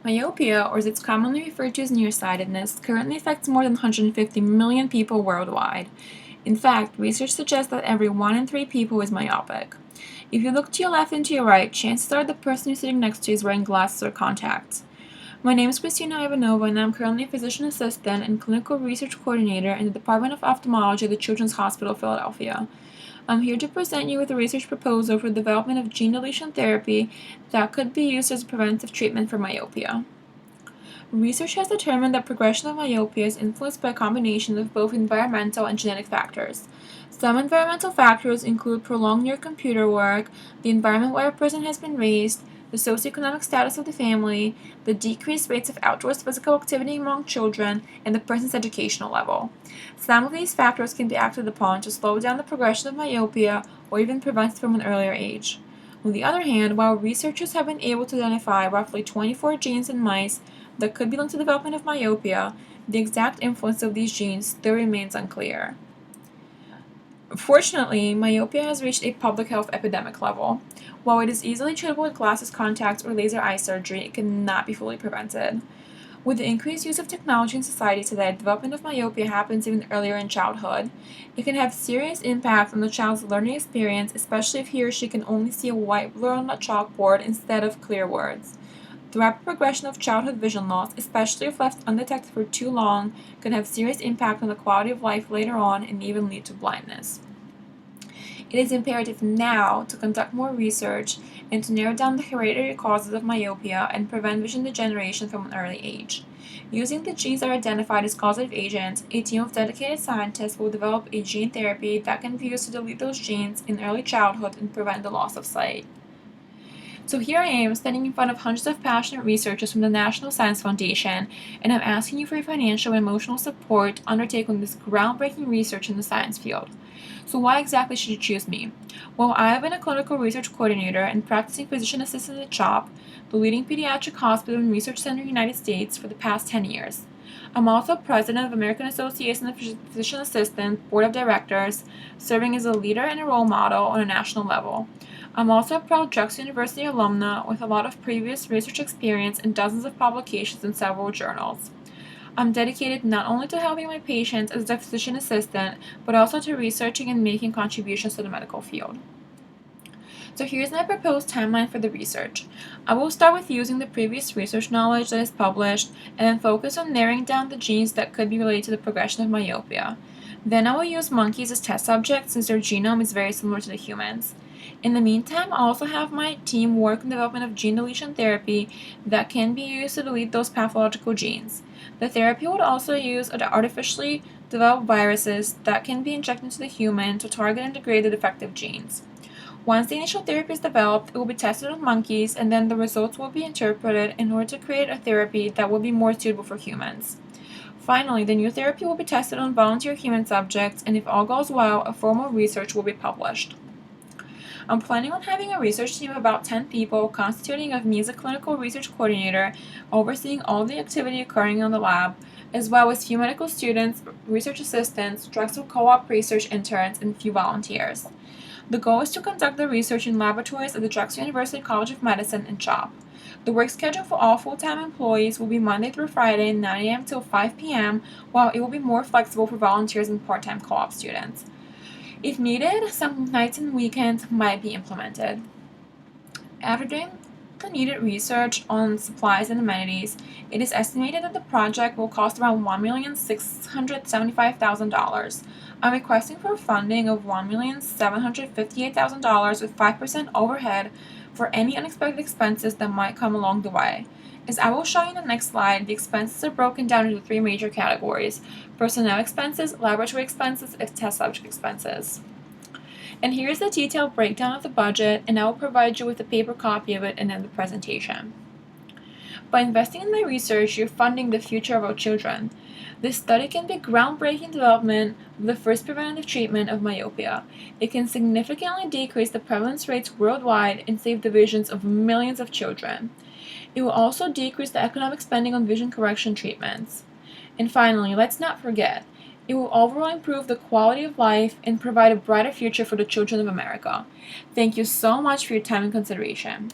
Myopia, or as it's commonly referred to as nearsightedness, currently affects more than 150 million people worldwide. In fact, research suggests that every 1 in 3 people is myopic. If you look to your left and to your right, chances are the person you're sitting next to is wearing glasses or contacts. My name is Kristina Ivanova, and I'm currently a physician assistant and clinical research coordinator in the Department of Ophthalmology at the Children's Hospital of Philadelphia. I'm here to present you with a research proposal for the development of gene deletion therapy that could be used as a preventive treatment for myopia. Research has determined that progression of myopia is influenced by a combination of both environmental and genetic factors. Some environmental factors include prolonged near-computer work, the environment where a person has been raised, the socioeconomic status of the family, the decreased rates of outdoors physical activity among children, and the person's educational level. Some of these factors can be acted upon to slow down the progression of myopia or even prevent it from an earlier age. On the other hand, while researchers have been able to identify roughly 24 genes in mice that could be linked to the development of myopia, the exact influence of these genes still remains unclear. Fortunately, myopia has reached a public health epidemic level. While it is easily treatable with glasses, contacts, or laser eye surgery, it cannot be fully prevented. With the increased use of technology in society today, the development of myopia happens even earlier in childhood. It can have serious impact on the child's learning experience, especially if he or she can only see a white blur on a chalkboard instead of clear words. The rapid progression of childhood vision loss, especially if left undetected for too long, can have serious impact on the quality of life later on and even lead to blindness. It is imperative now to conduct more research and to narrow down the hereditary causes of myopia and prevent vision degeneration from an early age. Using the genes that are identified as causative agents, a team of dedicated scientists will develop a gene therapy that can be used to delete those genes in early childhood and prevent the loss of sight. So here I am, standing in front of hundreds of passionate researchers from the National Science Foundation, and I'm asking you for your financial and emotional support to undertake on this groundbreaking research in the science field. So why exactly should you choose me? Well, I have been a clinical research coordinator and practicing physician assistant at CHOP, the leading pediatric hospital and research center in the United States, for the past 10 years. I'm also president of American Association of Physician Assistants Board of Directors, serving as a leader and a role model on a national level. I'm also a proud Drexel University alumna with a lot of previous research experience and dozens of publications in several journals. I'm dedicated not only to helping my patients as a physician assistant, but also to researching and making contributions to the medical field. So here's my proposed timeline for the research. I will start with using the previous research knowledge that is published and then focus on narrowing down the genes that could be related to the progression of myopia. Then I will use monkeys as test subjects since their genome is very similar to the humans. In the meantime, I also have my team work on the development of gene deletion therapy that can be used to delete those pathological genes. The therapy would also use artificially developed viruses that can be injected into the human to target and degrade the defective genes. Once the initial therapy is developed, it will be tested on monkeys, and then the results will be interpreted in order to create a therapy that will be more suitable for humans. Finally, the new therapy will be tested on volunteer human subjects, and if all goes well, a formal research will be published. I'm planning on having a research team of about 10 people, constituting of me as a clinical research coordinator, overseeing all the activity occurring in the lab, as well as few medical students, research assistants, Drexel co-op research interns, and a few volunteers. The goal is to conduct the research in laboratories at the Drexel University College of Medicine and CHOP. The work schedule for all full-time employees will be Monday through Friday, 9 a.m. till 5 p.m., while it will be more flexible for volunteers and part-time co-op students. If needed, some nights and weekends might be implemented. After doing the needed research on supplies and amenities, it is estimated that the project will cost around $1,675,000. I'm requesting for funding of $1,758,000 with 5% overhead for any unexpected expenses that might come along the way. As I will show you in the next slide, the expenses are broken down into 3 major categories: personnel expenses, laboratory expenses, and test subject expenses. And here's the detailed breakdown of the budget, and I will provide you with a paper copy of it and then the presentation. By investing in my research, you're funding the future of our children. This study can be groundbreaking development of the first preventative treatment of myopia. It can significantly decrease the prevalence rates worldwide and save the visions of millions of children. It will also decrease the economic spending on vision correction treatments. And finally, let's not forget, it will overall improve the quality of life and provide a brighter future for the children of America. Thank you so much for your time and consideration.